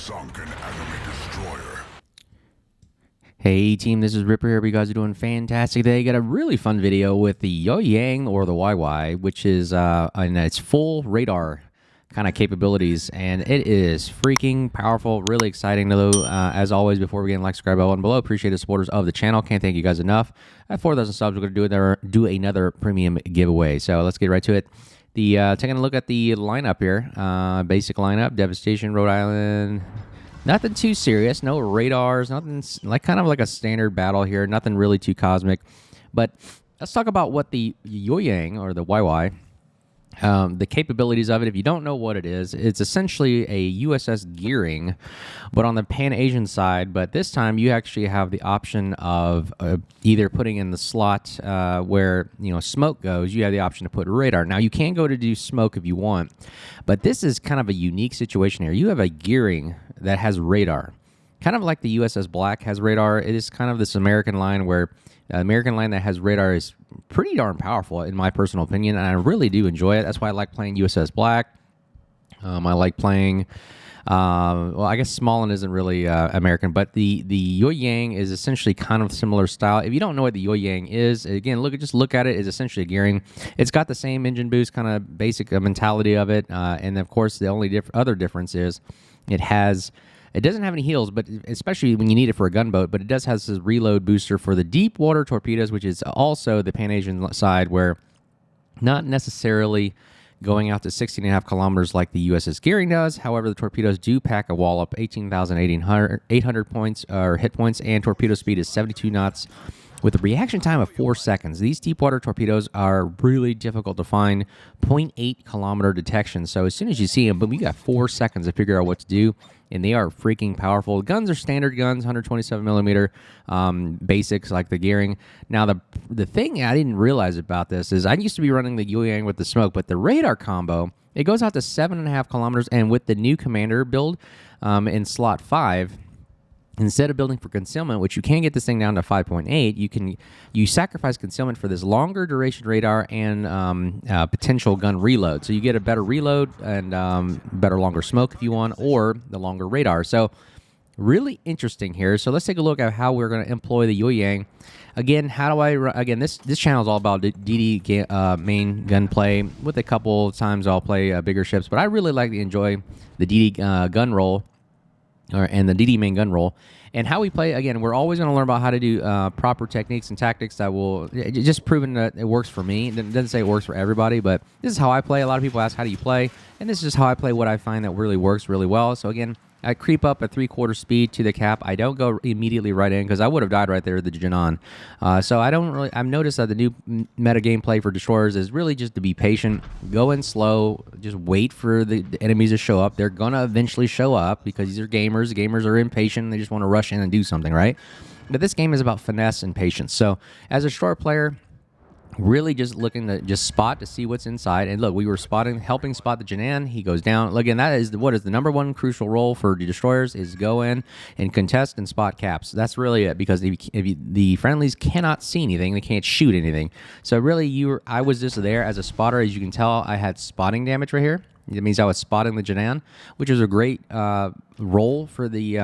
sunk an enemy destroyer. Hey team, this is Ripper here. You guys are doing fantastic today. Got a really fun video with the Yueyang or the YY, which is in its full radar kind of capabilities, and it is freaking powerful. Really exciting though. As always, before we get in, like, subscribe button below. Appreciate the supporters of the channel. Can't thank you guys enough. At 4,000 subs, we're going to do another premium giveaway. So let's get right to it. Taking a look at the lineup here. Basic lineup: Devastation, Rhode Island. Nothing too serious, no radars, nothing like kind of like a standard battle here, nothing really too cosmic. But let's talk about what the Yueyang or the YY, the capabilities of it. If you don't know what it is, it's essentially a USS Gearing, but on the Pan-Asian side. But this time you actually have the option of either putting in the slot where smoke goes. You have the option to put radar. Now you can go to do smoke if you want, but this is kind of a unique situation here. You have a Gearing that has radar, kind of like the USS Black has radar. It is kind of this American line where American line that has radar is pretty darn powerful, in my personal opinion, and I really do enjoy it. That's why I like playing USS Black. I like playing, well, I guess Smallland isn't really American, but the Yueyang is essentially kind of similar style. If you don't know what the Yueyang is, again, just look at it. It's essentially a Gearing. It's got the same engine boost kind of basic mentality of it, and of course the only other difference is it doesn't have any heals, but especially when you need it for a gunboat, but it does have this reload booster for the deep water torpedoes, which is also the Pan-Asian side, where not necessarily going out to 16.5 kilometers like the USS Gearing does. However, the torpedoes do pack a wall up, 18,800 points or hit points, and torpedo speed is 72 knots with a reaction time of 4 seconds. These deep water torpedoes are really difficult to find, 0.8 kilometer detection. So as soon as you see them, boom, you got 4 seconds to figure out what to do, and they are freaking powerful. The guns are standard guns, 127 millimeter basics like the Gearing. Now, the thing I didn't realize about this is I used to be running the Yueyang with the smoke, but the radar combo, it goes out to 7.5 kilometers, and with the new Commander build in slot 5, instead of building for concealment, which you can get this thing down to 5.8, you sacrifice concealment for this longer duration radar and potential gun reload. So you get a better reload and better longer smoke if you want, or the longer radar. So really interesting here. So let's take a look at how we're going to employ the Yueyang. Again, how do I run? Again, this channel is all about DD main gunplay. With a couple times I'll play bigger ships, but I really like to enjoy the DD gun roll. And the DD main gun roll. And how we play, again, we're always going to learn about how to do proper techniques and tactics that will just proven that it works for me. It doesn't say it works for everybody, but this is how I play. A lot of people ask, how do you play? And this is just how I play, what I find that really works really well. So again, I creep up at 3/4 speed to the cap. I don't go immediately right in because I would have died right there at the Jinan. So I don't really. I've noticed that the new meta gameplay for destroyers is really just to be patient, go in slow, just wait for the enemies to show up. They're gonna eventually show up because these are gamers. Gamers are impatient. They just want to rush in and do something, right? But this game is about finesse and patience. So as a destroyer player, really just looking to just spot to see what's inside. And look, we were helping spot the Jinan. He goes down. Again, that is what is the number one crucial role for the destroyers, is go in and contest and spot caps. That's really it, because the friendlies cannot see anything, they can't shoot anything. So really, I was just there as a spotter. As you can tell, I had spotting damage right here. It means I was spotting the Jinan, which is a great role for the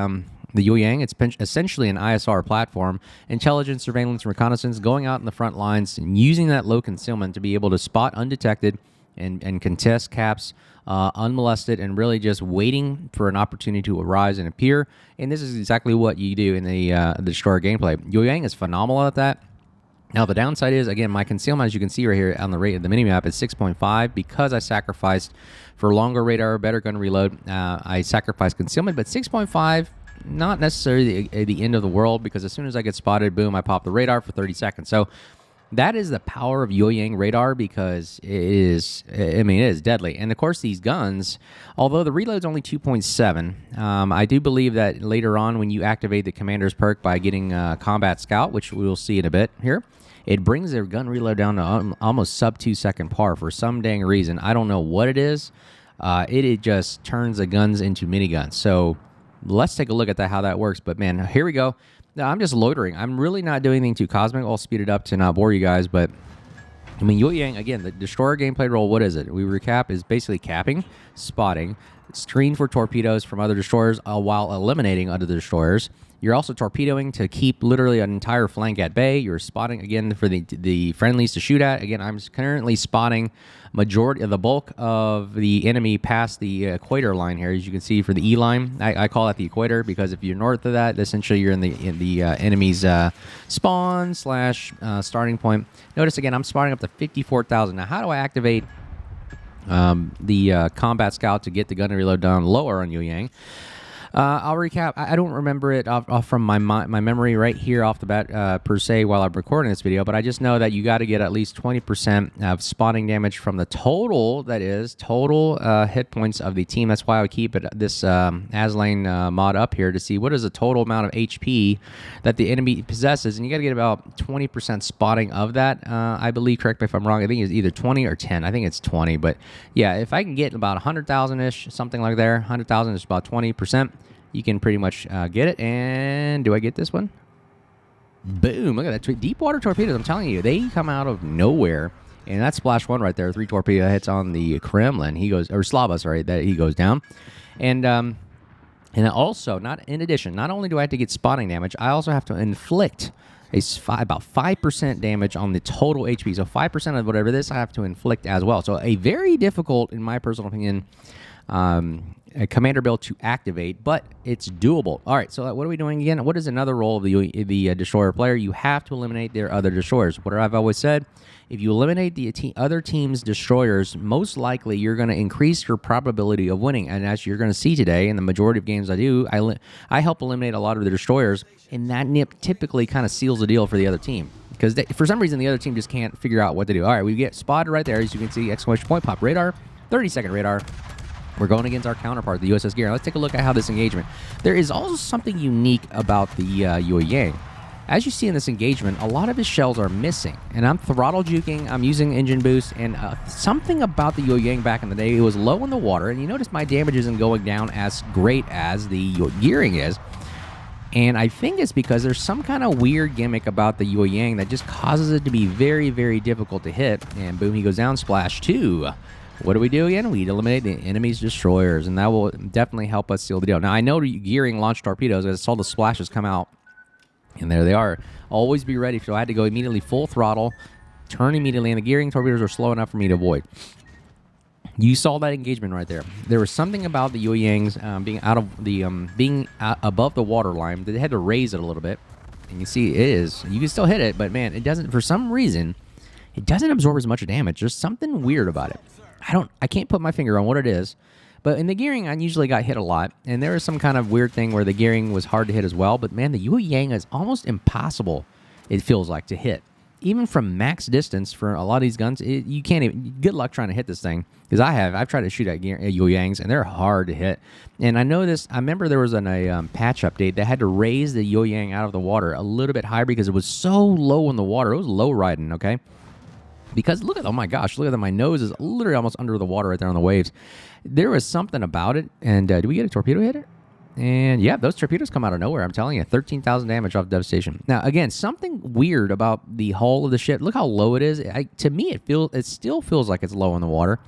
Yueyang. It's essentially an ISR platform, intelligence, surveillance, and reconnaissance, going out in the front lines and using that low concealment to be able to spot undetected and contest caps unmolested, and really just waiting for an opportunity to arise and appear. And this is exactly what you do in the destroyer gameplay. Yueyang is phenomenal at that. Now, the downside is, again, my concealment, as you can see right here on the rate of the minimap, is 6.5 because I sacrificed for longer radar, better gun reload. I sacrificed concealment, but 6.5, not necessarily the end of the world, because as soon as I get spotted, boom, I pop the radar for 30 seconds. So that is the power of Yueyang radar, because it is deadly. And of course, these guns, although the reload's only 2.7, I do believe that later on when you activate the Commander's perk by getting Combat Scout, which we will see in a bit here, it brings their gun reload down to almost sub 2 second par for some dang reason. I don't know what it is. It just turns the guns into miniguns. So let's take a look at how that works. But man, here we go. Now, I'm just loitering. I'm really not doing anything too cosmic. I'll speed it up to not bore you guys, but I mean, Yueyang, again, the destroyer gameplay role, what is it? We recap is basically capping, spotting, screen for torpedoes from other destroyers while eliminating other destroyers. You're also torpedoing to keep literally an entire flank at bay. You're spotting, again, for the friendlies to shoot at. Again, I'm currently spotting majority of the bulk of the enemy past the equator line here. As you can see for the E line, I call that the equator because if you're north of that, essentially you're in the enemy's spawn / starting point. Notice, again, I'm spotting up to 54,000. Now, how do I activate the combat scout to get the gun reload down lower on Yueyang? I'll recap. I don't remember it off from my memory right here off the bat per se while I'm recording this video, but I just know that you got to get at least 20% of spotting damage from the total, that is, total hit points of the team. That's why I would keep this Aslane mod up here to see what is the total amount of HP that the enemy possesses, and you got to get about 20% spotting of that. I believe, correct me if I'm wrong, I think it's either 20 or 10. I think it's 20, but yeah, if I can get about 100,000-ish, something like there, 100,000 is about 20%. You can pretty much get it. And do I get this one? Boom. Look at that. Deep water torpedoes. I'm telling you, they come out of nowhere. And that's splash one right there. 3 torpedo hits on the Kremlin. He goes, or Slava, sorry, that he goes down. And also, in addition, not only do I have to get spotting damage, I also have to inflict about 5% damage on the total HP. So 5% of whatever this I have to inflict as well. So a very difficult, in my personal opinion, a commander build to activate, but it's doable. All right, so what are we doing again? What is another role of the destroyer player? You have to eliminate their other destroyers. What I've always said, if you eliminate the other team's destroyers, most likely you're going to increase your probability of winning. And as you're going to see today, in the majority of games I do, I help eliminate a lot of the destroyers, and that typically kind of seals the deal for the other team. Because for some reason, the other team just can't figure out what to do. All right, we get spotted right there. As you can see, exclamation point, pop radar, 30-second radar. We're going against our counterpart, the USS Gearing. Let's take a look at how this engagement. There is also something unique about the Yueyang. As you see in this engagement, a lot of his shells are missing. And I'm throttle juking, I'm using engine boost, and something about the Yueyang back in the day, it was low in the water, and you notice my damage isn't going down as great as the Gearing is. And I think it's because there's some kind of weird gimmick about the Yueyang that just causes it to be very, very difficult to hit. And boom, he goes down, splash 2. What do we do again? We eliminate the enemy's destroyers, and that will definitely help us seal the deal. Now, I know Gearing launched torpedoes. I saw the splashes come out, and there they are. Always be ready. So I had to go immediately full throttle, turn immediately, and the Gearing torpedoes are slow enough for me to avoid. You saw that engagement right there. There was something about the Yueyangs being above the water line. They had to raise it a little bit, and you see it is. You can still hit it, but man, it doesn't. For some reason, it doesn't absorb as much damage. There's something weird about it. I can't put my finger on what it is, but in the Gearing, I usually got hit a lot, and there was some kind of weird thing where the Gearing was hard to hit as well, but man, the Yueyang is almost impossible, it feels like, to hit. Even from max distance for a lot of these guns, you can't even, good luck trying to hit this thing, because I've tried to shoot at Yueyangs, and they're hard to hit. And I remember there was a patch update that had to raise the Yueyang out of the water a little bit higher because it was so low in the water. It was low riding, okay? Because look at, oh my gosh, look at that. My nose is literally almost under the water right there on the waves. There was something about it. And do we get a torpedo hitter? And yeah, those torpedoes come out of nowhere. I'm telling you, 13,000 damage off devastation. Now, again, something weird about the hull of the ship. Look how low it is. To me, it still feels like it's low in the water.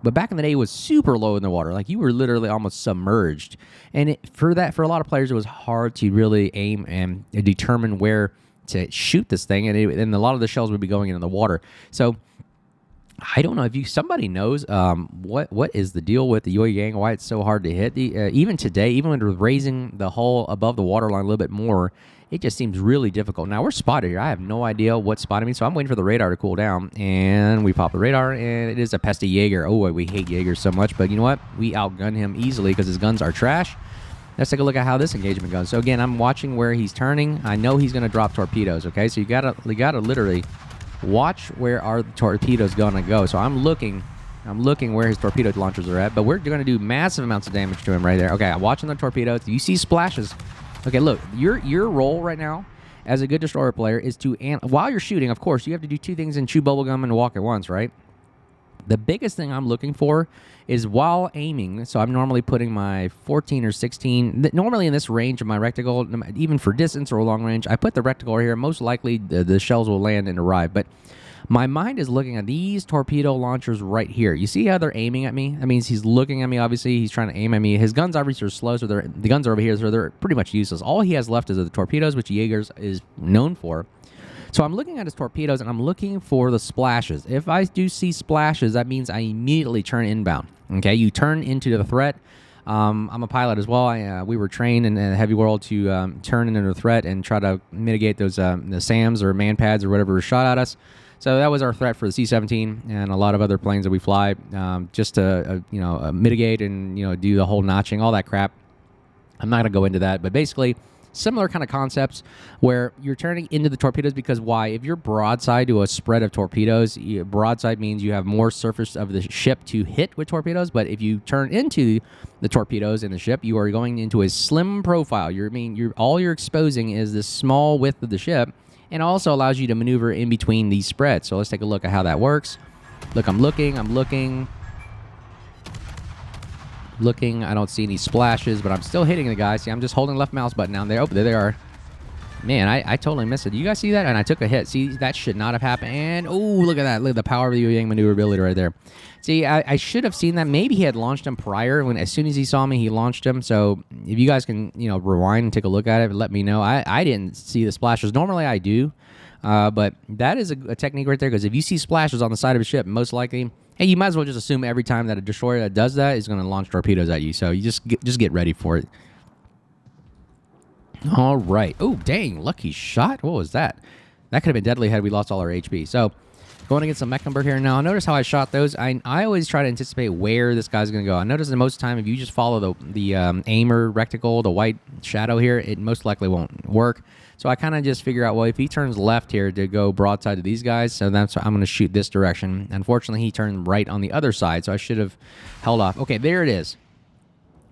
But back in the day, it was super low in the water. Like you were literally almost submerged. And for a lot of players, it was hard to really aim and determine where to shoot this thing, and a lot of the shells would be going into the water. So I don't know if somebody knows what is the deal with the Yueyang, why it's so hard to hit. Even today, even with raising the hull above the water line a little bit more, it just seems really difficult. Now, we're spotted here. I have no idea what's spotting me, so I'm waiting for the radar to cool down, and we pop the radar, and it is a pesty Jaeger. Oh, we hate Jaegers so much, but you know what? We outgun him easily because his guns are trash. Let's take a look at how this engagement goes. So again, I'm watching where he's turning. I know he's going to drop torpedoes, okay? So you gotta literally watch where our torpedoes going to go. So I'm looking where his torpedo launchers are at, but we're going to do massive amounts of damage to him right there. Okay, I'm watching the torpedoes. You see splashes. Okay, look, your role right now as a good destroyer player is to, while you're shooting, of course, you have to do two things and chew bubblegum and walk at once, right? The biggest thing I'm looking for is while aiming, so I'm normally putting my 14 or 16, normally in this range of my reticle, even for distance or long range, I put the reticle here. Most likely the shells will land and arrive, but My mind is looking at these torpedo launchers right here. You see how they're aiming at me? That means he's looking at me, obviously. He's trying to aim at me. His guns obviously are slow, so the guns are over here, so they're pretty much useless. All he has left is the torpedoes, which Jaeger's is known for. So I'm looking at his torpedoes, and I'm looking for the splashes. If I do see splashes, that means I immediately turn inbound. Okay, you turn into the threat. I'm a pilot as well. We were trained in the heavy world to turn into a threat and try to mitigate those the SAMs or man pads or whatever was shot at us. So that was our threat for the C-17 and a lot of other planes that we fly, just to mitigate and do the whole notching, all that crap. I'm not gonna go into that, but basically similar kind of concepts where you're turning into the torpedoes because why? If you're broadside to a spread of torpedoes, broadside means you have more surface of the ship to hit with torpedoes, but if you turn into the torpedoes in the ship, you are going into a slim profile. All you're exposing is this small width of the ship, and also allows you to maneuver in between these spreads. So let's take a look at how that works. Look, I'm looking. I don't see any splashes, but I'm still hitting the guy. See, I'm just holding left mouse button down there. Oh, there they are. Man, I totally missed it. You guys see that? And I took a hit. See, that should not have happened. And, oh, look at that. Look at the power of the Yueyang maneuverability right there. See, I should have seen that. Maybe he had launched him prior. As soon as he saw me, he launched him. So if you guys can, rewind and take a look at it, let me know. I didn't see the splashes. Normally I do. But that is a technique right there, because if you see splashes on the side of a ship, most likely, hey, you might as well just assume every time that a destroyer that does that is going to launch torpedoes at you. So you just get ready for it. All right. Oh, dang. Lucky shot. What was that? That could have been deadly had we lost all our HP. So going against a Mecklenburg here now. Notice how I shot those. I always try to anticipate where this guy's going to go. I notice that most of the time, if you just follow the aimer reticle, the white shadow here, it most likely won't work. So I kind of just figure out, well, if he turns left here to go broadside to these guys, so that's why I'm going to shoot this direction. Unfortunately, he turned right on the other side, so I should have held off. Okay, there it is.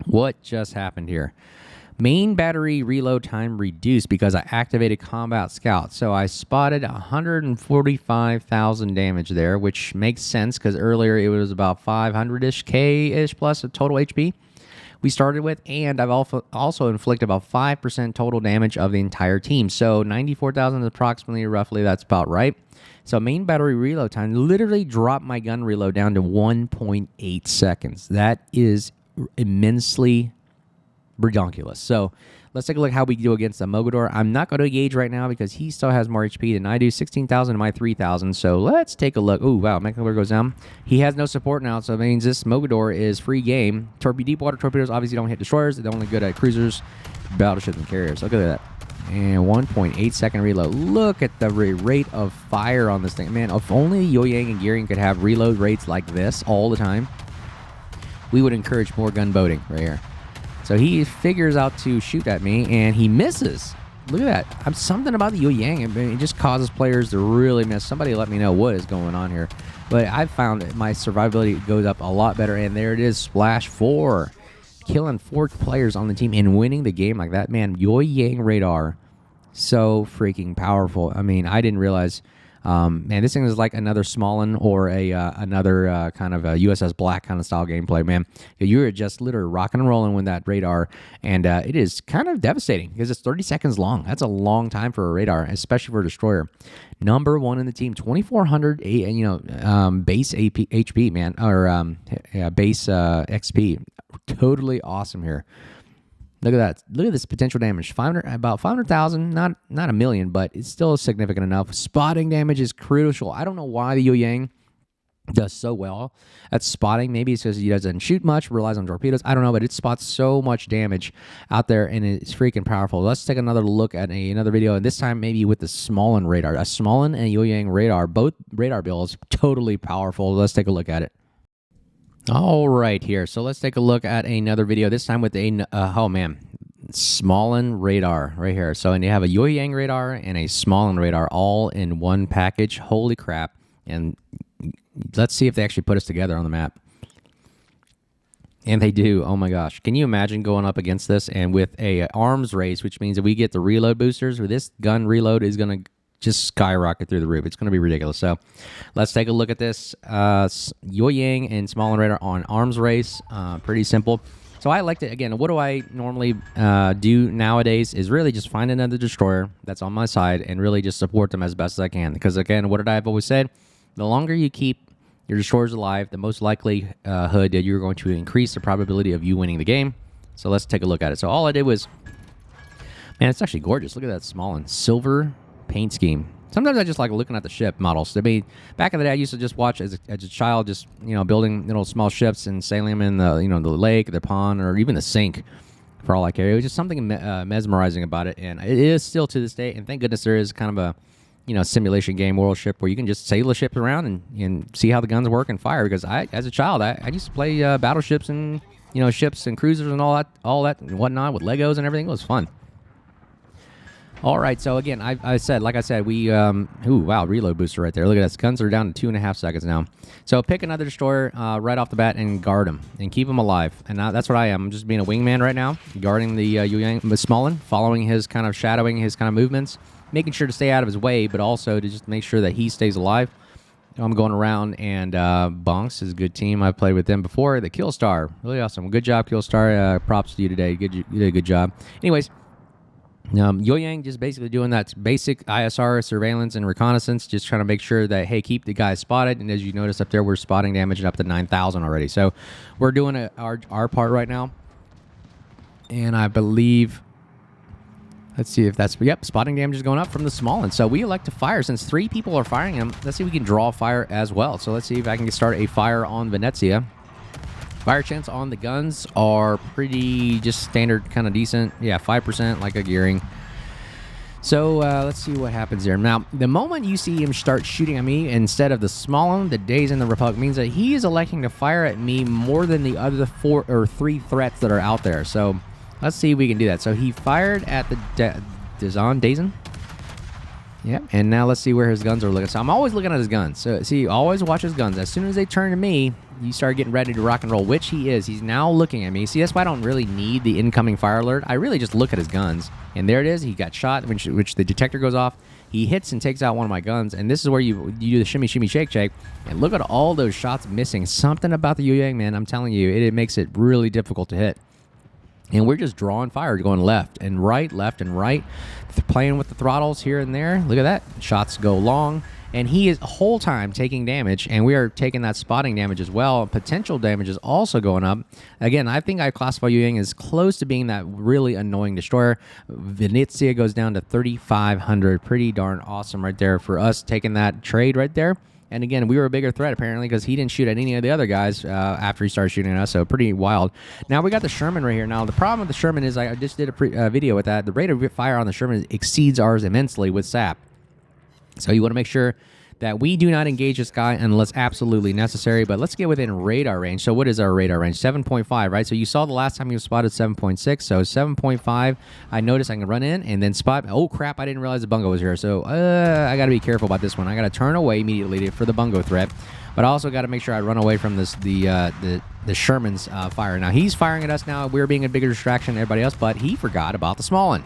What just happened here? Main battery reload time reduced because I activated Combat Scout. So I spotted 145,000 damage there, which makes sense because earlier it was about 500-ish K-ish plus of total HP we started with, and I've also inflicted about 5% total damage of the entire team. So 94,000 approximately, roughly, that's about right. So main battery reload time literally dropped my gun reload down to 1.8 seconds. That is immensely redonkulous. So let's take a look how we do against the Mogador. I'm not going to engage right now because he still has more HP than I do. 16,000 to my 3,000. So let's take a look. Oh, wow. Mecklenburg goes down. He has no support now, so it means this Mogador is free game. Deep water torpedoes obviously don't hit destroyers. They're only good at cruisers, battleships, and carriers. Look at that. And 1.8 second reload. Look at the rate of fire on this thing. Man, if only Yueyang and Gearing could have reload rates like this all the time, we would encourage more gunboating right here. So he figures out to shoot at me, and he misses. Look at that. Something about the Yueyang, it just causes players to really miss. Somebody let me know what is going on here. But I've found that my survivability goes up a lot better, and there it is, Splash 4. Killing 4 players on the team and winning the game like that. Man, Yueyang radar, so freaking powerful. I mean, I didn't realize... man, this thing is like another Smallen or another kind of a USS Black kind of style gameplay, man. You're just literally rocking and rolling with that radar, and it is kind of devastating because it's 30 seconds long. That's a long time for a radar, especially for a destroyer. Number 1 in the team, 2,400, base HP, man, or base XP. Totally awesome here. Look at that. Look at this potential damage. About 500,000, not a million, but it's still significant enough. Spotting damage is crucial. I don't know why the Yueyang does so well at spotting. Maybe it's because he doesn't shoot much, relies on torpedoes. I don't know, but it spots so much damage out there, and it's freaking powerful. Let's take another look at another video, and this time maybe with the Smallen radar. A Smallen and Yueyang radar, both radar builds, totally powerful. Let's take a look at it. All right, here. So let's take a look at another video, this time with a, Smallen radar right here. So, and you have a Yueyang radar and a Smallen radar all in one package. Holy crap. And let's see if they actually put us together on the map. And they do. Oh my gosh. Can you imagine going up against this and with a arms race, which means if we get the reload boosters, or this gun reload is going to just skyrocket through the roof. It's going to be ridiculous. So let's take a look at this. Yueyang and Smallen radar on arms race. Pretty simple. So I like to, again, what do I normally do nowadays is really just find another destroyer that's on my side and really just support them as best as I can. Because, again, what did I have always said? The longer you keep your destroyers alive, the most likelihood that you're going to increase the probability of you winning the game. So let's take a look at it. So all I did was, man, it's actually gorgeous. Look at that small and silver paint scheme. Sometimes I just like looking at the ship models. I mean, back in the day, I used to just watch as a child, just building little small ships and sailing them in the the lake, the pond, or even the sink. For all I care, it was just something mesmerizing about it, and it is still to this day. And thank goodness there is kind of a simulation game, world ship, where you can just sail the ship around and see how the guns work and fire. Because as a child, I used to play battleships and ships and cruisers and all that and whatnot with Legos and everything. It was fun. All right, so again, like I said, we, ooh, wow, reload booster right there. Look at that. Guns are down to 2.5 seconds now. So pick another destroyer right off the bat and guard him and keep him alive. And that's what I am. I'm just being a wingman right now, guarding the Yueyang Smolin, following his kind of shadowing his kind of movements, making sure to stay out of his way, but also to just make sure that he stays alive. I'm going around, and Bonks is a good team. I've played with them before. The Killstar, really awesome. Good job, Killstar. Props to you today. You did a good job. Anyways, Yueyang just basically doing that basic ISR surveillance and reconnaissance, just trying to make sure that, hey, keep the guys spotted. And as you notice up there, we're spotting damage up to 9,000 already. So we're doing our part right now. And I believe, let's see if that's, yep, spotting damage is going up from the small one. So we elect to fire. Since 3 people are firing him, let's see if we can draw fire as well. So let's see if I can start a fire on Venezia. Fire chance on the guns are pretty just standard, kind of decent. Yeah, 5% like a gearing. So let's see what happens there. Now, the moment you see him start shooting at me instead of the small one, the Days in the Republic, means that he is electing to fire at me more than the other 4 or 3 threats that are out there. So let's see if we can do that. So he fired at the Dazan. Yep, and now let's see where his guns are looking. So I'm always looking at his guns. So see, always watch his guns. As soon as they turn to me, you start getting ready to rock and roll, which he is. He's now looking at me. See, that's why I don't really need the incoming fire alert. I really just look at his guns. And there it is. He got shot, which the detector goes off. He hits and takes out one of my guns. And this is where you do the shimmy, shimmy, shake, shake. And look at all those shots missing. Something about the Yueyang, man, I'm telling you, it makes it really difficult to hit. And we're just drawing fire, going left and right, playing with the throttles here and there. Look at that. Shots go long. And he is the whole time taking damage, and we are taking that spotting damage as well. Potential damage is also going up. Again, I think I classify Yueyang as close to being that really annoying destroyer. Venezia goes down to 3,500. Pretty darn awesome right there for us taking that trade right there. And again, we were a bigger threat, apparently, because he didn't shoot at any of the other guys after he started shooting at us, so pretty wild. Now, we got the Sherman right here. Now, the problem with the Sherman is I just did a video with that. The rate of fire on the Sherman exceeds ours immensely with SAP. So you want to make sure that we do not engage this guy unless absolutely necessary. But let's get within radar range. So what is our radar range? 7.5, right? So you saw the last time he was spotted 7.6. So 7.5, I noticed I can run in and then spot. Oh, crap, I didn't realize the bungo was here. So I got to be careful about this one. I got to turn away immediately for the bungo threat. But I also got to make sure I run away from the Sherman's fire. Now, he's firing at us now. We're being a bigger distraction than everybody else, but he forgot about the small one.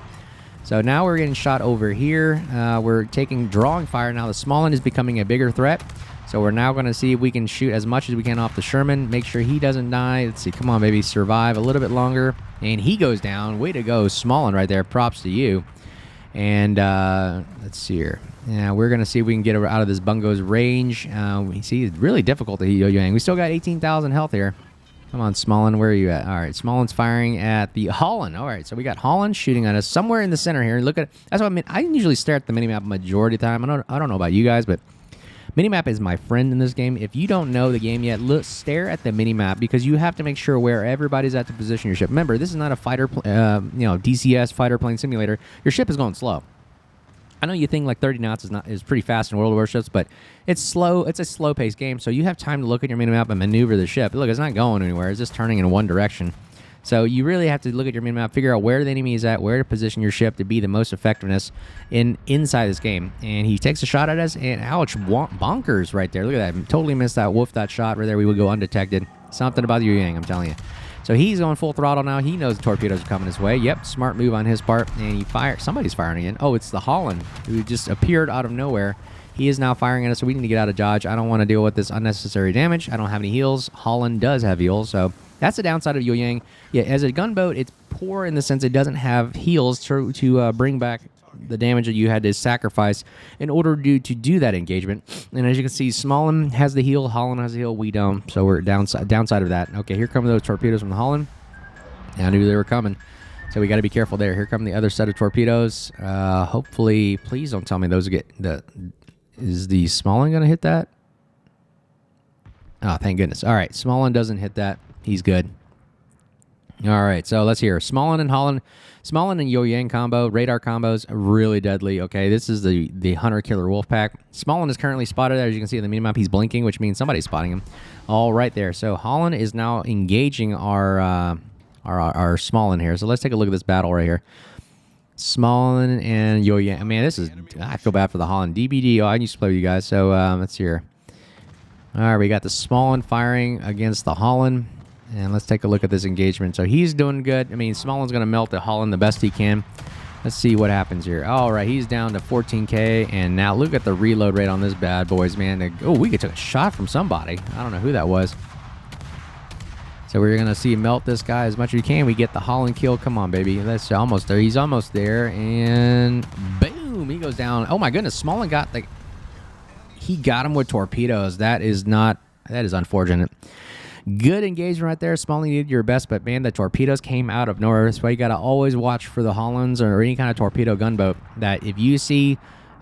So now we're getting shot over here. We're drawing fire. Now the small one is becoming a bigger threat. So we're now going to see if we can shoot as much as we can off the Sherman. Make sure he doesn't die. Let's see. Come on, baby. Survive a little bit longer. And he goes down. Way to go, small one right there. Props to you. And let's see here. Yeah, we're going to see if we can get out of this bungo's range. We see it's really difficult to hit Yueyang. We still got 18,000 health here. Come on, Smolin, where are you at? All right, Smolin's firing at the Holland. All right, so we got Holland shooting at us somewhere in the center here. Look at that's what I mean. I usually stare at the minimap majority of the time. I don't know about you guys, but minimap is my friend in this game. If you don't know the game yet, stare at the minimap because you have to make sure where everybody's at to position your ship. Remember, this is not a fighter, DCS fighter plane simulator. Your ship is going slow. I know you think like 30 knots is pretty fast in World of Warships, but it's slow. It's a slow-paced game, so you have time to look at your minimap and maneuver the ship. Look, it's not going anywhere. It's just turning in one direction. So you really have to look at your minimap, figure out where the enemy is at, where to position your ship to be the most effectiveness inside this game. And he takes a shot at us, and ouch, bonkers right there. Look at that. Totally missed that. Wolf that shot right there. We would go undetected. Something about the Yueyang, I'm telling you. So he's going full throttle now. He knows the torpedoes are coming his way. Yep, smart move on his part. And he fired. Somebody's firing again. Oh, it's the Holland who just appeared out of nowhere. He is now firing at us, so we need to get out of dodge. I don't want to deal with this unnecessary damage. I don't have any heals. Holland does have heals, so That's the downside of Yueyang. Yeah, as a gunboat, it's poor in the sense it doesn't have heals to bring back the damage that you had to sacrifice in order to do that engagement. And as you can see, Smolin has the heal, Holland has the heal, we don't. So we're downside of that. Okay, here come those torpedoes from the Holland. I knew they were coming. So we got to be careful there. Here come the other set of torpedoes. Hopefully, please don't tell me those get is the Smolin going to hit that? Oh, thank goodness. All right, Smolin doesn't hit that. He's good. All right, so let's hear Smolin and Holland. Smolin and Yueyang combo, radar combos, really deadly. Okay, this is the Hunter-Killer Wolfpack. Smolin is currently spotted. As you can see in the minimap, he's blinking, which means somebody's spotting him. All right there. So Holland is now engaging our Smolin here. So let's take a look at this battle right here. Smolin and Yueyang. Man, this is... I feel bad for the Holland. DBD. Oh, I used to play with you guys. So let's hear. All right, we got the Smolin firing against the Holland. And let's take a look at this engagement. So he's doing good. I mean, Smolin's going to melt the Holland the best he can. Let's see what happens here. All right, he's down to 14K. And now look at the reload rate on this bad boys, man. Oh, we could take a shot from somebody. I don't know who that was. So we're going to see melt this guy as much as we can. We get the Holland kill. Come on, baby. That's almost there. He's almost there. And boom, he goes down. Oh, my goodness. Smolin got the... He got him with torpedoes. That is unfortunate. Good engagement right there. Smolin, you did your best, but man, the torpedoes came out of nowhere. That's why you got to always watch for the Hollands or any kind of torpedo gunboat. That if you see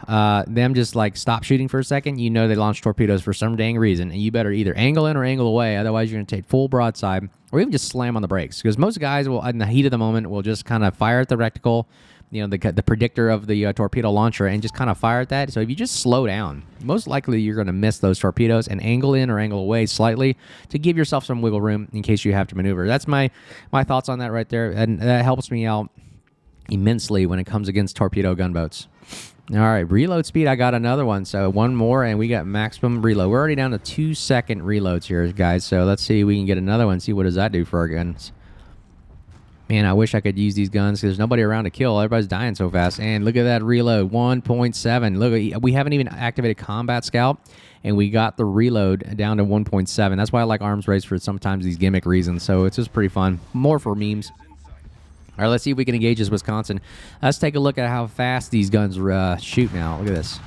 them just like stop shooting for a second, you know they launched torpedoes for some dang reason, and you better either angle in or angle away. Otherwise, you're going to take full broadside, or even just slam on the brakes. Because most guys will, in the heat of the moment, will just kind of fire at the reticle, you know, the predictor of the torpedo launcher, and just kind of fire at that. So if you just slow down, most likely you're going to miss those torpedoes and angle in or angle away slightly to give yourself some wiggle room in case you have to maneuver. That's my thoughts on that right there, and that helps me out immensely when it comes against torpedo gunboats. All right, reload speed, I got another one. So one more, and we got maximum reload. We're already down to 2-second reloads here, guys. So let's see if we can get another one, see what does that do for our guns. Man, I wish I could use these guns because there's nobody around to kill. Everybody's dying so fast. And look at that reload, 1.7. Look, we haven't even activated Combat Scout, and we got the reload down to 1.7. That's why I like Arms Race for sometimes these gimmick reasons. So it's just pretty fun. More for memes. All right, let's see if we can engage this Wisconsin. Let's take a look at how fast these guns shoot now. Look at this.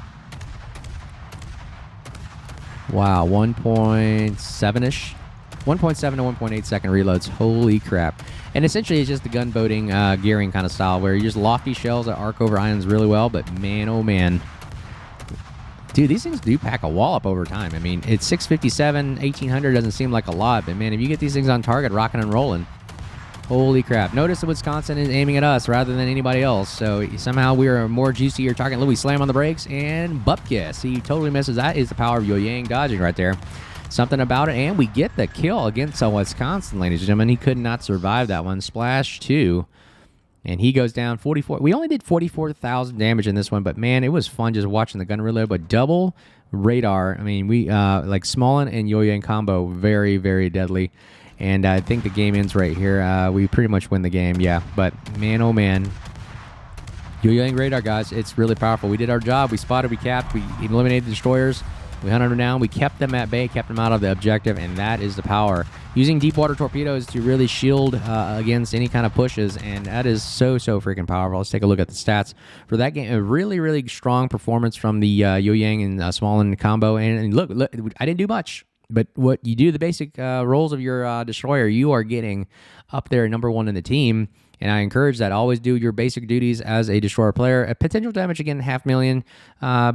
Wow, 1.7-ish. 1.7 to 1.8 second reloads. Holy crap. And essentially, it's just the gunboating gearing kind of style where you just lofty shells that arc over islands really well. But man, oh man. Dude, these things do pack a wallop over time. I mean, it's 657, 1800 doesn't seem like a lot. But man, if you get these things on target, rocking and rolling. Holy crap. Notice that Wisconsin is aiming at us rather than anybody else. So somehow we are a more juicier target. Look, we slam on the brakes and bupkis. He totally misses. That is the power of Yueyang dodging right there. Something about it, and we get the kill against Wisconsin, ladies and gentlemen. He could not survive that one. Splash 2, and he goes down 44. We only did 44,000 damage in this one, but man, it was fun just watching the gun reload. But double radar, I mean, we like Smolin and Yueyang combo, very, very deadly. And I think the game ends right here. We pretty much win the game, yeah. But man, oh man. Yueyang radar, guys, it's really powerful. We did our job. We spotted, we capped, we eliminated the destroyers. We hunted them down. We kept them at bay, kept them out of the objective, and that is the power. Using deep water torpedoes to really shield against any kind of pushes, and that is so freaking powerful. Let's take a look at the stats for that game. A really, really strong performance from the Yueyang and Smolin combo. And look, I didn't do much, but what you do, the basic roles of your destroyer, you are getting up there #1 in the team. And I encourage that. Always do your basic duties as a destroyer player. Potential damage, again, 500,000.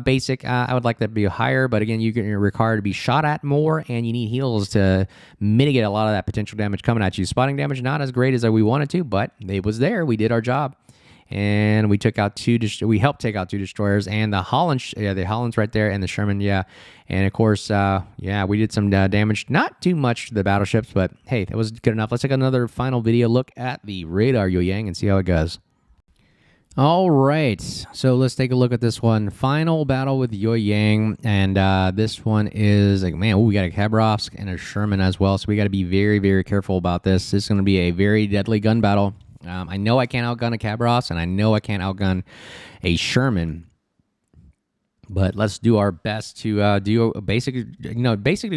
Basic, I would like that to be higher. But again, you're required to be shot at more, and you need heals to mitigate a lot of that potential damage coming at you. Spotting damage, not as great as we wanted to, but it was there. We did our job. And we took out we helped take out 2 destroyers, and the Holland, the Holland's right there, and the Sherman, yeah. And of course, we did some damage. Not too much to the battleships, but hey, that was good enough. Let's take another final video look at the radar Yueyang and see how it goes. All right, so let's take a look at this one. Final battle with Yueyang, and this one is like, man, we got a Khabarovsk and a Sherman as well, so we got to be very, very careful about this. This is going to be a very deadly gun battle. I know I can't outgun a Khabarovsk, and I know I can't outgun a Sherman. But let's do our best to do a basically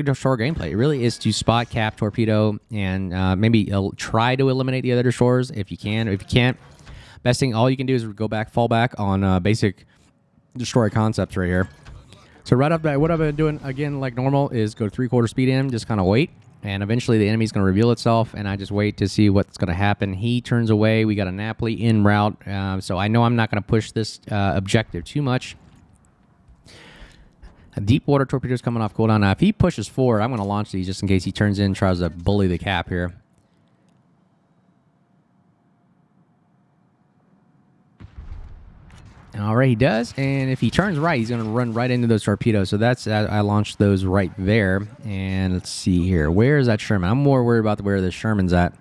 destroyer gameplay. It really is to spot, cap, torpedo, and maybe try to eliminate the other destroyers if you can. If you can't, best thing, all you can do is fall back on basic destroyer concepts right here. So right up there, what I've been doing, again, like normal, is go 3/4 speed in, just kind of wait. And eventually the enemy's going to reveal itself, and I just wait to see what's going to happen. He turns away. We got a Napoli en route, so I know I'm not going to push this objective too much. A deep water torpedo's coming off cooldown. Now, if he pushes forward, I'm going to launch these just in case he turns in and tries to bully the cap here. All right, he does, and if he turns right, he's going to run right into those torpedoes. So that's I launched those right there. And let's see here. Where is that Sherman? I'm more worried about where the Sherman's at.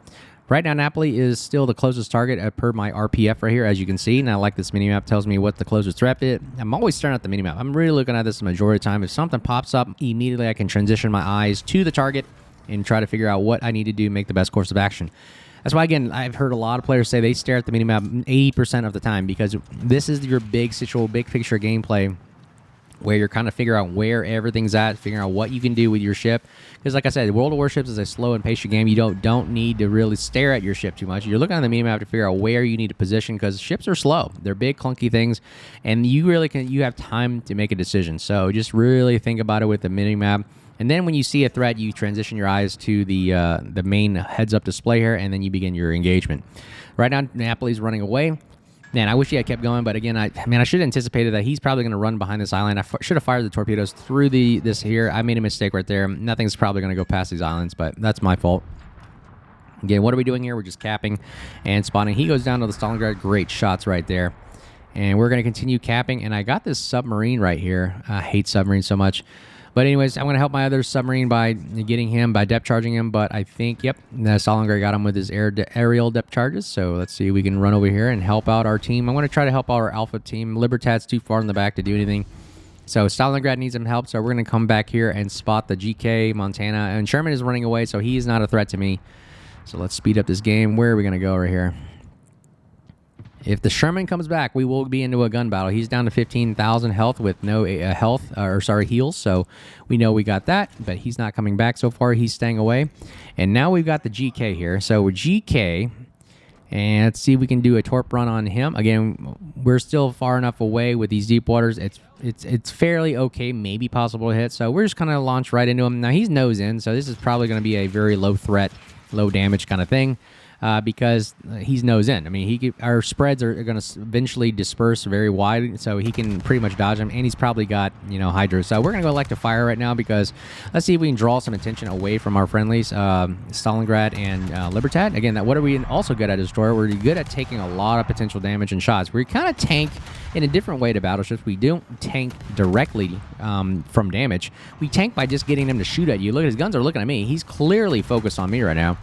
Right now, Napoli is still the closest target per my RPF right here, as you can see. And I like this minimap. Tells me what the closest threat is. I'm always staring at the minimap. I'm really looking at this the majority of the time. If something pops up, immediately I can transition my eyes to the target and try to figure out what I need to do to make the best course of action. That's why, again, I've heard a lot of players say they stare at the minimap 80% of the time, because this is your big picture gameplay where you're kind of figuring out where everything's at, figuring out what you can do with your ship. Because like I said, World of Warships is a slow and patient game. You don't need to really stare at your ship too much. You're looking at the minimap to figure out where you need to position, because ships are slow. They're big, clunky things, and you have time to make a decision. So just really think about it with the minimap. And then when you see a threat, you transition your eyes to the main heads-up display here, and then you begin your engagement. Right now, Napoli's running away. Man, I wish he had kept going, but again, I should have anticipated that he's probably going to run behind this island. I should have fired the torpedoes through this here. I made a mistake right there. Nothing's probably going to go past these islands, but that's my fault. Again, what are we doing here? We're just capping and spawning. He goes down to the Stalingrad. Great shots right there. And we're going to continue capping, and I got this submarine right here. I hate submarines so much. But anyways, I'm going to help my other submarine by getting him, by depth charging him. But I think, yep, Stalingrad got him with his aerial depth charges. So let's see if we can run over here and help out our team. I'm going to try to help out our Alpha team. Libertad's too far in the back to do anything. So Stalingrad needs some help. So we're going to come back here and spot the GK, Montana. And Sherman is running away, so he is not a threat to me. So let's speed up this game. Where are we going to go right here? If the Sherman comes back, we will be into a gun battle. He's down to 15,000 health with no heals, so we know we got that, but he's not coming back so far. He's staying away. And now we've got the GK here. So with GK, and let's see if we can do a torp run on him. Again, we're still far enough away with these deep waters. It's fairly okay, maybe possible to hit. So we're just going to launch right into him. Now he's nose in, so this is probably going to be a very low threat, low damage kind of thing. Because he's nose in. I mean, our spreads are going to eventually disperse very wide, so he can pretty much dodge them, and he's probably got, hydro. So we're going to go elect a fire right now, because let's see if we can draw some attention away from our friendlies, Stalingrad and Libertad. Again, what are we also good at as Destroyer? We're good at taking a lot of potential damage and shots. We kind of tank in a different way to battleships. We don't tank directly from damage. We tank by just getting them to shoot at you. Look, his guns are looking at me. He's clearly focused on me right now.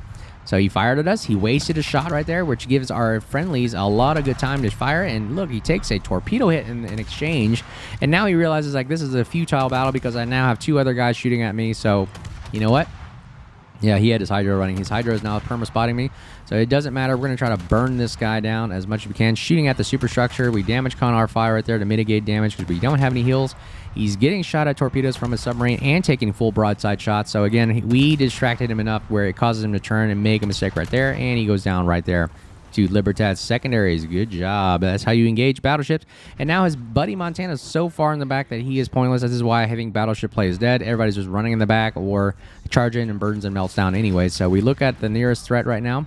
So he fired at us. He wasted a shot right there, which gives our friendlies a lot of good time to fire. And look, he takes a torpedo hit in exchange. And now he realizes, like, this is a futile battle because I now have two other guys shooting at me. So, you know what? Yeah, he had his hydro running. His hydro is now perma-spotting me. So it doesn't matter. We're going to try to burn this guy down as much as we can. Shooting at the superstructure. We damage con our fire right there to mitigate damage because we don't have any heals. He's getting shot at torpedoes from his submarine and taking full broadside shots. So again, we distracted him enough where it causes him to turn and make a mistake right there. And he goes down right there to Libertad's secondaries. Good job. That's how you engage battleships. And now his buddy Montana is so far in the back that he is pointless. This is why having battleship play is dead. Everybody's just running in the back or charging and burns and melts down anyway. So we look at the nearest threat right now.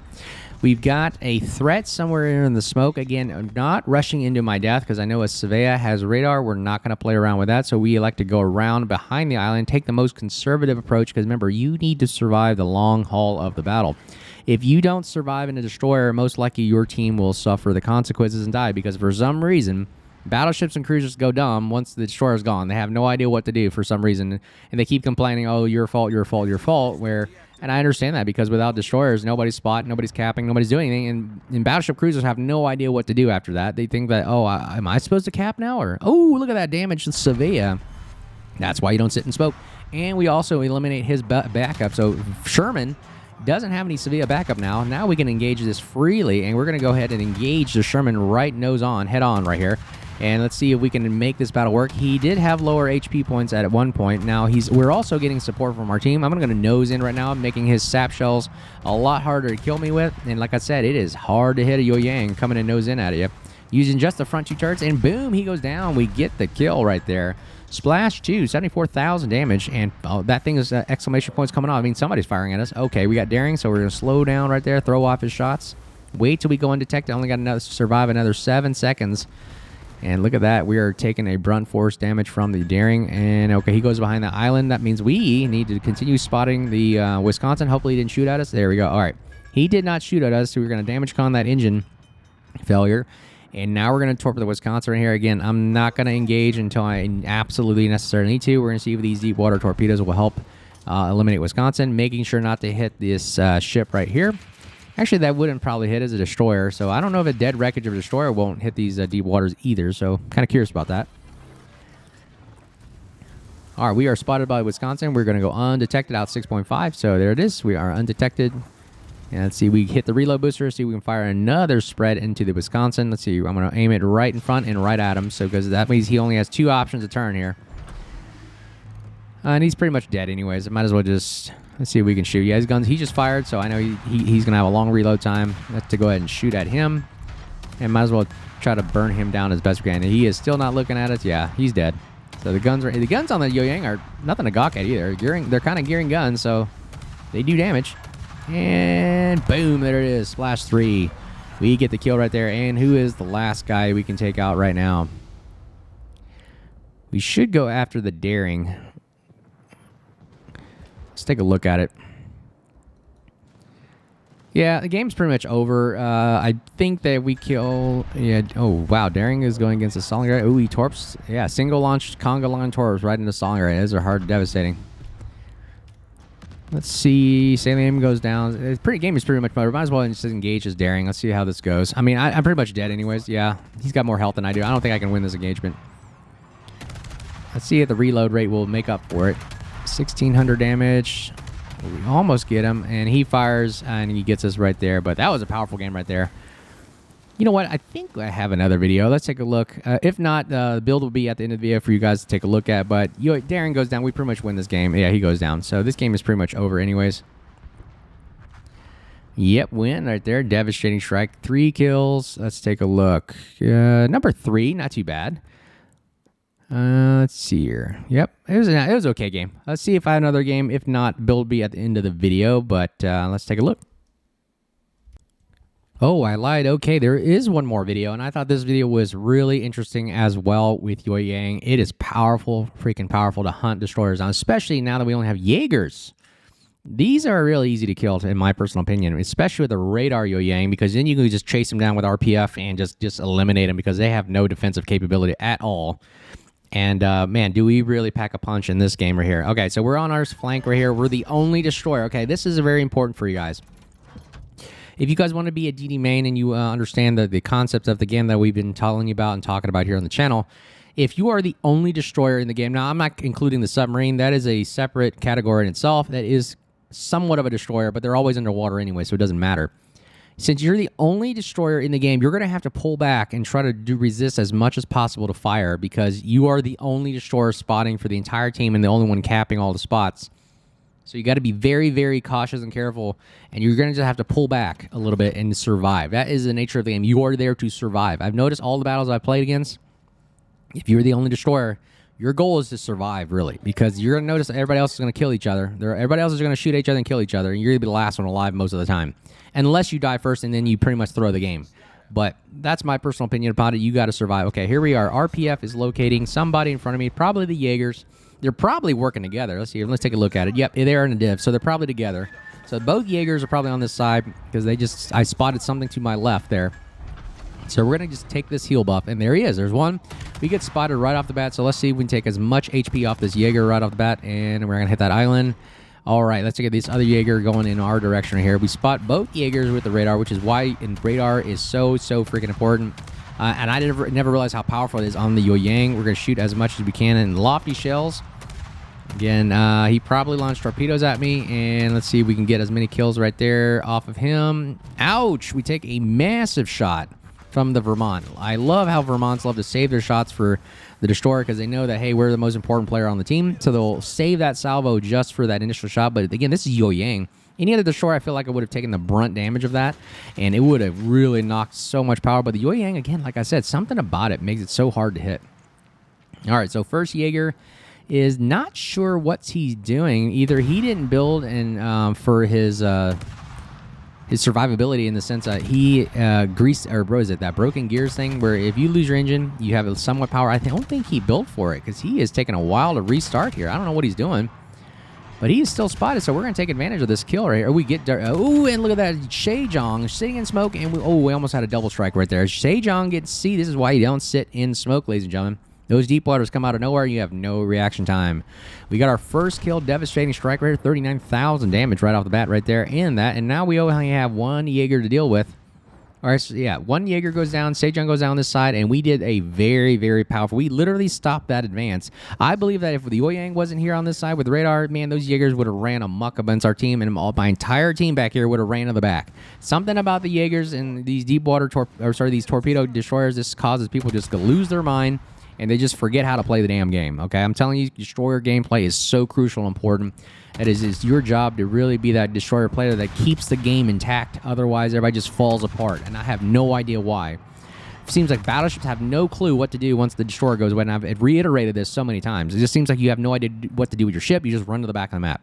We've got a threat somewhere in the smoke. Again, I'm not rushing into my death because I know a Savea has radar. We're not going to play around with that. So we elect to go around behind the island, take the most conservative approach because remember, you need to survive the long haul of the battle. If you don't survive in a destroyer, most likely your team will suffer the consequences and die because for some reason, battleships and cruisers go dumb once the destroyer's gone. They have no idea what to do for some reason, and they keep complaining, oh, your fault, your fault, your fault, and I understand that because without destroyers, nobody's spotting, nobody's capping, nobody's doing anything, and battleship cruisers have no idea what to do after that. They think that, oh, am I supposed to cap now? Or, oh, look at that damage to Savea. That's why you don't sit and smoke. And we also eliminate his backup. So Sherman doesn't have any Savea backup now. Now we can engage this freely, and we're going to go ahead and engage the Sherman right nose on, head on right here. And let's see if we can make this battle work. He did have lower HP points at one point. Now we're also getting support from our team. I'm going to nose in right now, making his sap shells a lot harder to kill me with. And like I said, it is hard to hit a Yueyang coming and nose in at you. Using just the front 2 turrets, and boom, he goes down. We get the kill right there. Splash 2, 74,000 damage, and that thing is exclamation points coming off. I mean, somebody's firing at us. Okay, we got daring, so we're going to slow down right there, throw off his shots. Wait till we go undetected. Only got to survive another 7 seconds. And look at that. We are taking a brunt force damage from the daring. And okay, he goes behind the island. That means we need to continue spotting the Wisconsin. Hopefully he didn't shoot at us. There we go. All right. He did not shoot at us, so we're going to damage con that engine failure. And now we're going to torpedo the Wisconsin right here. Again, I'm not going to engage until I absolutely necessarily need to. We're going to see if these deep water torpedoes will help eliminate Wisconsin. Making sure not to hit this ship right here. Actually, that wouldn't probably hit as a destroyer, so I don't know if a dead wreckage of a destroyer won't hit these deep waters either, so kind of curious about that. All right, we are spotted by Wisconsin. We're going to go undetected out 6.5, so there it is. We are undetected. And let's see, we hit the reload booster, see if we can fire another spread into the Wisconsin. Let's see, I'm going to aim it right in front and right at him, so because that means he only has 2 options to turn here. And he's pretty much dead anyways. I might as well just... Let's see if we can shoot. Yeah, his guns, he just fired, so I know he's going to have a long reload time. Let's to go ahead and shoot at him. And might as well try to burn him down as best we can. And he is still not looking at us. Yeah, he's dead. So the guns on the Yueyang are nothing to gawk at either. They're kind of gearing guns, so they do damage. And boom, there it is. Splash 3. We get the kill right there. And who is the last guy we can take out right now? We should go after the daring. Let's take a look at it. Yeah, the game's pretty much over. I think that we kill... Yeah. Oh, wow. Daring is going against the Stalingrad. Ooh, he torps. Yeah, single launch conga line torps right into Stalingrad. Those are hard, devastating. Let's see. Salium goes down. The game is pretty much over. Might as well just engage his daring. Let's see how this goes. I mean, I'm pretty much dead anyways. Yeah, he's got more health than I do. I don't think I can win this engagement. Let's see if the reload rate will make up for it. 1,600 damage. We almost get him, and he fires, and he gets us right there. But that was a powerful game right there. You know what? I think I have another video. Let's take a look. If not, the build will be at the end of the video for you guys to take a look at. But Daring goes down. We pretty much win this game. Yeah, he goes down. So this game is pretty much over anyways. Yep, win right there. Devastating strike. 3 kills. Let's take a look. Number 3, not too bad. Let's see here. Yep, it was an okay game. Let's see if I have another game. If not, build will be at the end of the video. But let's take a look. Oh, I lied. Okay, there is one more video, and I thought this video was really interesting as well with Yueyang. It is powerful, freaking powerful to hunt destroyers on, especially now that we only have Jaegers. These are really easy to kill, in my personal opinion, especially with the radar Yueyang, because then you can just chase them down with RPF and just eliminate them because they have no defensive capability at all. And, man, do we really pack a punch in this game right here. Okay, so we're on our flank right here. We're the only destroyer. Okay, this is very important for you guys. If you guys want to be a DD main and you understand the concepts of the game that we've been telling you about and talking about here on the channel, if you are the only destroyer in the game, now I'm not including the submarine. That is a separate category in itself. That is somewhat of a destroyer, but they're always underwater anyway, so it doesn't matter. Since you're the only destroyer in the game, you're going to have to pull back and try to resist as much as possible to fire because you are the only destroyer spotting for the entire team and the only one capping all the spots. So you got to be very, very cautious and careful, and you're going to just have to pull back a little bit and survive. That is the nature of the game. You are there to survive. I've noticed all the battles I've played against, if you're the only destroyer, your goal is to survive, really, because you're going to notice that everybody else is going to kill each other. Everybody else is going to shoot each other and kill each other, and you're going to be the last one alive most of the time. Unless you die first, and then you pretty much throw the game. But that's my personal opinion about it. You got to survive. Okay, here we are. RPF is locating somebody in front of me, probably the Jaegers. They're probably working together. Let's see. Let's take a look at it. Yep, they're in a div, so they're probably together. So both Jaegers are probably on this side because I spotted something to my left there. So we're going to just take this heal buff, and there he is. There's one. We get spotted right off the bat, so let's see if we can take as much HP off this Jaeger right off the bat, and we're going to hit that island. All right, let's get this other Jaeger going in our direction here. We spot both Jaegers with the radar, which is why radar is so freaking important. And I never realized how powerful it is on the Yueyang. We're going to shoot as much as we can in lofty shells. Again, he probably launched torpedoes at me, and let's see if we can get as many kills right there off of him. Ouch! We take a massive shot. from the Vermont. I love how Vermonts love to save their shots for the destroyer because they know that, hey, we're the most important player on the team, so they'll save that salvo just for that initial shot. But again, this is Yueyang. Any other destroyer, I feel like I would have taken the brunt damage of that, and it would have really knocked so much power. But the Yueyang, again, like I said, something about it makes it so hard to hit. All right, so first Jaeger is not sure what he's doing. Either he didn't build and for his survivability in the sense that he greased, or what is it, that broken gears thing where if you lose your engine, you have somewhat power. I don't think he built for it because he is taking a while to restart here. I don't know what he's doing. But he is still spotted, so we're going to take advantage of this kill right here. We get... oh, and look at that. Sejong sitting in smoke, and we almost had a double strike right there. Sejong gets C. This is why you don't sit in smoke, ladies and gentlemen. Those deep waters come out of nowhere, you have no reaction time. We got our first kill, devastating strike right here, 39,000 damage right off the bat right there. And now we only have one Jaeger to deal with. All right, so yeah, one Jaeger goes down, Sejong goes down this side, and we did a very, very powerful... We literally stopped that advance. I believe that if the Yueyang wasn't here on this side with the radar, man, those Jaegers would have ran amok against our team, and my entire team back here would have ran to the back. Something about the Jaegers and these deep water... these torpedo destroyers, this causes people just to lose their mind, and they just forget how to play the damn game, okay? I'm telling you, destroyer gameplay is so crucial and important. It's your job to really be that destroyer player that keeps the game intact. Otherwise, everybody just falls apart, and I have no idea why. It seems like battleships have no clue what to do once the destroyer goes away, and I've reiterated this so many times. It just seems like you have no idea what to do with your ship. You just run to the back of the map.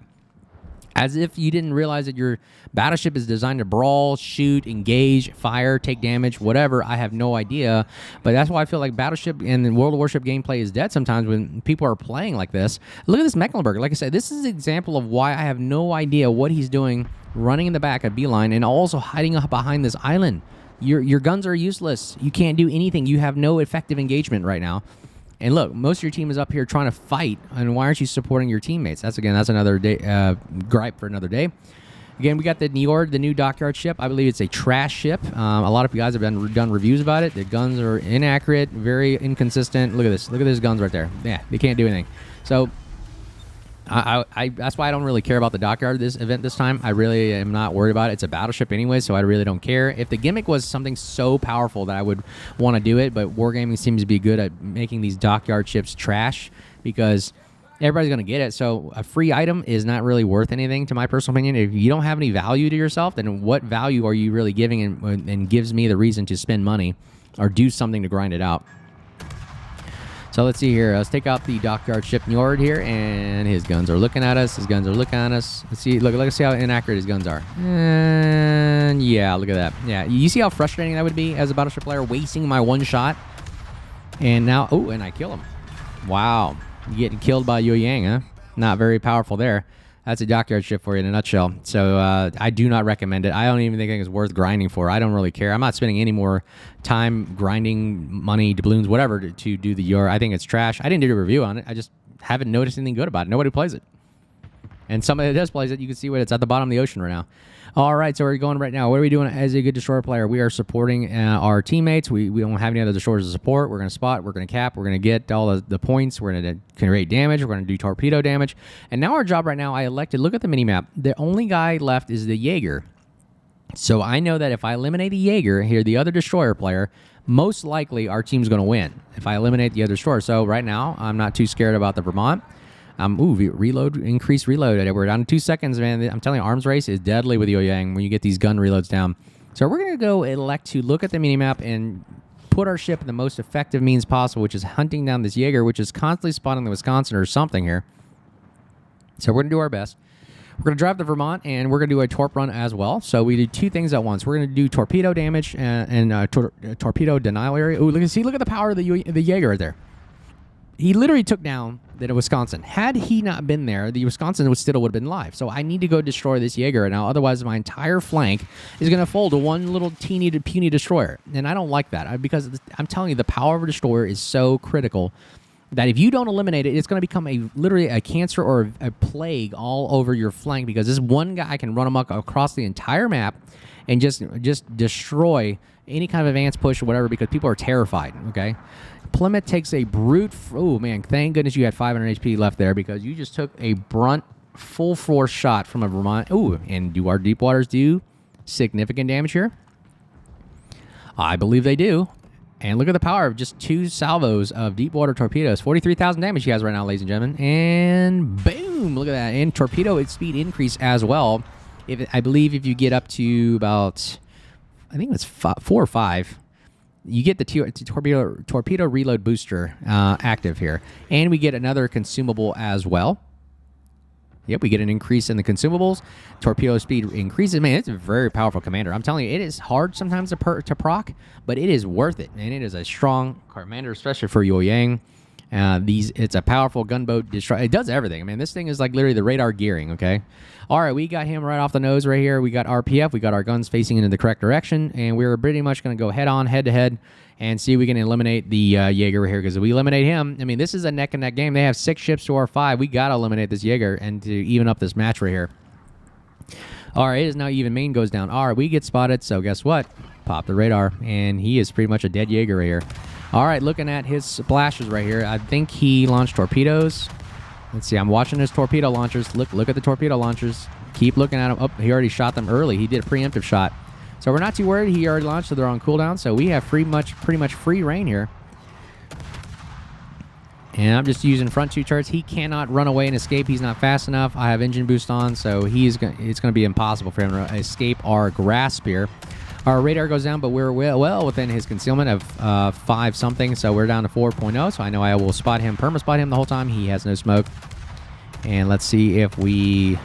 As if you didn't realize that your battleship is designed to brawl, shoot, engage, fire, take damage, whatever. I have no idea. But that's why I feel like Battleship and World of Warship gameplay is dead sometimes when people are playing like this. Look at this Mecklenburg. Like I said, this is an example of why I have no idea what he's doing running in the back of Beeline and also hiding up behind this island. Your guns are useless. You can't do anything. You have no effective engagement right now. And look, most of your team is up here trying to fight, and why aren't you supporting your teammates? That's another day gripe for another day. Again, we got the Njord, the new dockyard ship. I believe it's a trash ship. A lot of you guys have done reviews about it. The guns are inaccurate, very inconsistent. Look at this. Look at those guns right there. Yeah, they can't do anything. So that's why I don't really care about the dockyard event this time. I really am not worried about it. It's a battleship anyway, so I really don't care. If the gimmick was something so powerful that I would want to do it, but Wargaming seems to be good at making these dockyard ships trash because everybody's going to get it. So a free item is not really worth anything, to my personal opinion. If you don't have any value to yourself, then what value are you really giving and gives me the reason to spend money or do something to grind it out? So let's see here. Let's take out the dockyard ship Njord here, and his guns are looking at us. His guns are looking at us. Let's see. Let's see how inaccurate his guns are. And yeah, look at that. Yeah, you see how frustrating that would be as a battleship player, wasting my one shot. And now, oh, and I kill him. Wow, you getting killed by Yueyang, huh? Not very powerful there. That's a dockyard ship for you in a nutshell. So I do not recommend it. I don't even think it's worth grinding for. I don't really care. I'm not spending any more time grinding money, doubloons, whatever, to do the Yor. I think it's trash. I didn't do a review on it. I just haven't noticed anything good about it. Nobody plays it. And somebody that does plays it, you can see what it's at the bottom of the ocean right now. All right, so we're going right now. What are we doing as a good destroyer player? We are supporting our teammates. We don't have any other destroyers to support. We're going to spot. We're going to cap. We're going to get all the points. We're going to create damage. We're going to do torpedo damage. And now our job right now, I elected, look at the minimap. The only guy left is the Jaeger. So I know that if I eliminate the Jaeger, here, the other destroyer player, most likely our team's going to win if I eliminate the other destroyer. So right now, I'm not too scared about the Vermont. Reload, increase reload. We're down to 2 seconds, man. I'm telling you, arms race is deadly with Yueyang when you get these gun reloads down. So we're going to go elect to look at the minimap and put our ship in the most effective means possible, which is hunting down this Jaeger, which is constantly spotting the Wisconsin or something here. So we're going to do our best. We're going to drive the Vermont, and we're going to do a torp run as well. So we do two things at once. We're going to do torpedo damage and torpedo denial area. Ooh, look at the power of the Jaeger right there. He literally took down the Wisconsin. Had he not been there, the Wisconsin would have been live. So I need to go destroy this Jaeger right now. Otherwise, my entire flank is going to fold to one little teeny puny destroyer. And I don't like that because I'm telling you, the power of a destroyer is so critical that if you don't eliminate it, it's going to become literally a cancer or a plague all over your flank because this one guy can run amok across the entire map and just destroy any kind of advanced push or whatever because people are terrified, okay? Plymouth takes a brute... Oh, man, thank goodness you had 500 HP left there because you just took a brunt, full-force shot from a Vermont. Oh, and do our deep waters do significant damage here? I believe they do. And look at the power of just 2 salvos of deep water torpedoes. 43,000 damage he has right now, ladies and gentlemen. And boom, look at that. And torpedo speed increase as well. I believe if you get up to about, I think it's 4 or 5, you get the torpedo reload booster active here. And we get another consumable as well. Yep, we get an increase in the consumables. Torpedo speed increases. Man, it's a very powerful commander. I'm telling you, it is hard sometimes to proc, but it is worth it. And it is a strong commander, especially for Yueyang. It's a powerful gunboat destroyer. It does everything. I mean, this thing is like literally the radar gearing, okay? All right, we got him right off the nose right here. We got RPF. We got our guns facing into the correct direction. And we're pretty much going to go head-to-head, and see if we can eliminate the Jaeger here. Because if we eliminate him, I mean, this is a neck-and-neck game. They have 6 ships to our 5. We got to eliminate this Jaeger and to even up this match right here. All right, it is now even. Main goes down. All right, we get spotted, so guess what? Pop the radar, and he is pretty much a dead Jaeger right here. All right, looking at his splashes right here. I think he launched torpedoes. Let's see, I'm watching his torpedo launchers. Look at the torpedo launchers. Keep looking at them. Oh, he already shot them early. He did a preemptive shot. So we're not too worried. He already launched, so they're on cooldown. So we have pretty much free reign here. And I'm just using front 2 turrets. He cannot run away and escape. He's not fast enough. I have engine boost on, so it's going to be impossible for him to escape our grass spear. Our radar goes down, but we're well within his concealment of 5 something, so we're down to 4.0. So I know I will spot him, perma-spot him the whole time. He has no smoke. And let's see if we...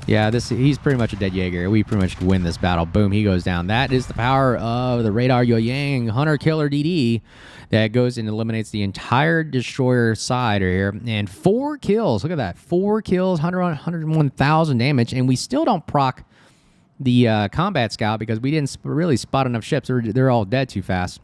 Yeah, he's pretty much a dead Jaeger. We pretty much win this battle. Boom, he goes down. That is the power of the radar Yueyang Hunter Killer DD that goes and eliminates the entire destroyer side right here. And 4 kills. Look at that. 4 kills, 101,000 damage. And we still don't proc the combat scout because we didn't really spot enough ships. They're all dead too fast.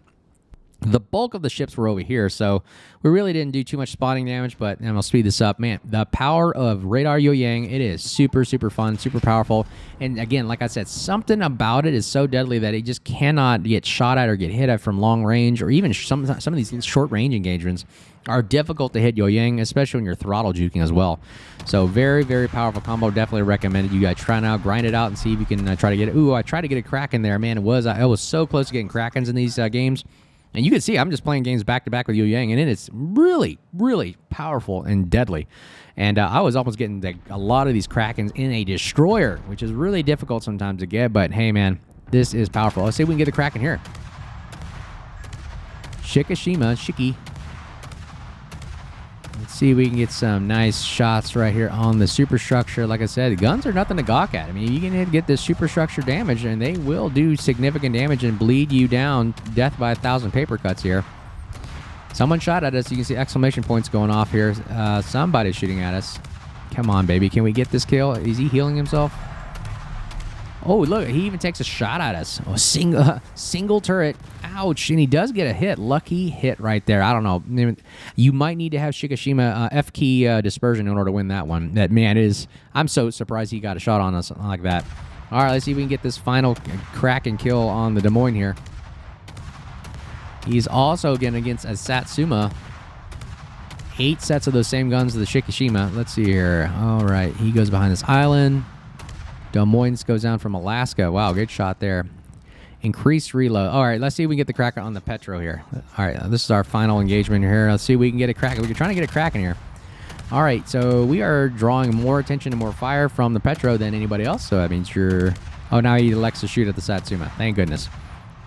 The bulk of the ships were over here, so we really didn't do too much spotting damage, but I'm going to speed this up. Man, the power of radar Yueyang, it is super, super fun, super powerful. And again, like I said, something about it is so deadly that it just cannot get shot at or get hit at from long range, or even some of these short range engagements are difficult to hit Yueyang, especially when you're throttle juking as well. So very, very powerful combo. Definitely recommended you guys try now, grind it out, and see if you can try to get it. Ooh, I tried to get a Kraken there. Man, I was so close to getting Krakens in these games. And you can see I'm just playing games back-to-back with Yueyang, and it is really, really powerful and deadly. And I was almost getting a lot of these Krakens in a destroyer, which is really difficult sometimes to get. But, hey, man, this is powerful. Let's see if we can get a Kraken here. Shiki. Let's see if we can get some nice shots right here on the superstructure. Like I said, the guns are nothing to gawk at. I mean, you can get this superstructure damage, and they will do significant damage and bleed you down. Death by 1,000 paper cuts here. Someone shot at us. You can see exclamation points going off here. Somebody's shooting at us. Come on, baby. Can we get this kill? Is he healing himself? Oh, look. He even takes a shot at us. Oh, single turret. Ouch. And he does get a hit. Lucky hit right there. I don't know. You might need to have Shikishima F key dispersion in order to win that one. That, man, is... I'm so surprised he got a shot on us like that. All right, let's see if we can get this final Kraken kill on the Des Moines here. He's also again against a Satsuma. 8 sets of those same guns as the Shikishima. Let's see here. All right, he goes behind this island. Des Moines goes down from Alaska. Wow, good shot there. Increased reload. All right, let's see if we can get the Kraken on the Petro here. All right, this is our final engagement here. Let's see if we can get a Kraken. We're trying to get a Kraken here. All right, so we are drawing more attention and more fire from the Petro than anybody else. So that means you're... Oh, now he elects to shoot at the Satsuma. Thank goodness.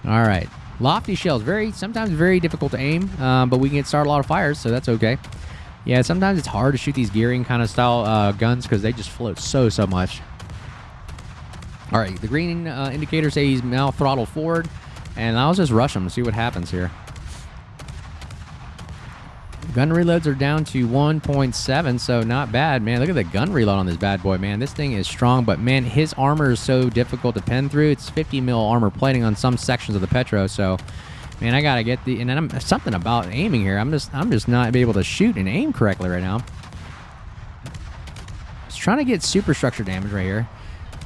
All right. Lofty shells. Sometimes very difficult to aim, but we can start a lot of fires, so that's okay. Yeah, sometimes it's hard to shoot these gearing kind of style guns because they just float so much. All right, the green indicators say he's now throttled forward, and I'll just rush him and see what happens here. Gun reloads are down to 1.7, so not bad, man. Look at the gun reload on this bad boy, man. This thing is strong, but, man, his armor is so difficult to pen through. It's 50 mil armor plating on some sections of the Petro, so, man, I got to get the... And then something about aiming here. I'm just not able to shoot and aim correctly right now. Just trying to get superstructure damage right here.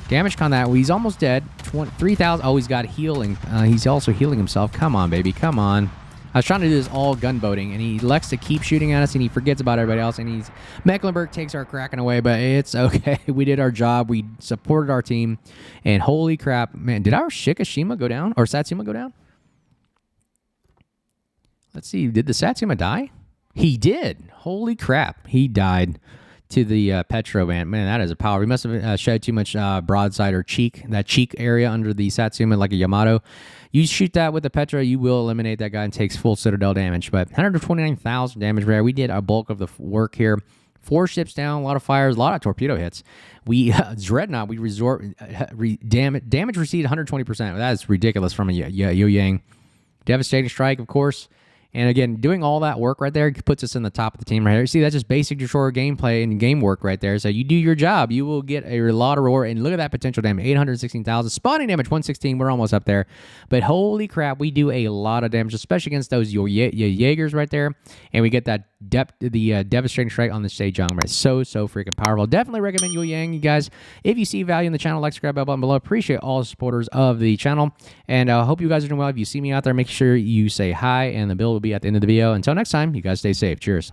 Damage on that. Well, he's almost dead. 3,000. Oh, he's got healing. He's also healing himself. Come on, baby. Come on. I was trying to do this all gunboating, and he likes to keep shooting at us, and he forgets about everybody else, and Mecklenburg takes our Kraken away, but it's okay. We did our job. We supported our team, and holy crap, man, did our Shikishima go down, or Satsuma go down? Let's see, did the Satsuma die? He did. Holy crap, he died to the Petro, man. Man, that is a power. We must have shed too much broadside or cheek, that cheek area under the Satsuma like a Yamato. You shoot that with the Petra, you will eliminate that guy and takes full Citadel damage. But 129,000 damage rare. We did a bulk of the work here. 4 ships down, a lot of fires, a lot of torpedo hits. We Dreadnought, we damage received 120%. That is ridiculous from a Yueyang. Devastating strike, of course. And again, doing all that work right there puts us in the top of the team right here. See, that's just basic destroyer gameplay and game work right there. So you do your job, you will get a lot of reward. And look at that potential damage, 816,000. Spawning damage, 116. We're almost up there. But holy crap, we do a lot of damage, especially against those Jaegers right there. And we get that devastating strike on the Sejong, right? So freaking powerful. Definitely recommend Yueyang, you guys. If you see value in the channel, like, subscribe, button below. Appreciate all the supporters of the channel. And I hope you guys are doing well. If you see me out there, make sure you say hi, and the bill will be at the end of the video. Until next time, you guys stay safe. Cheers.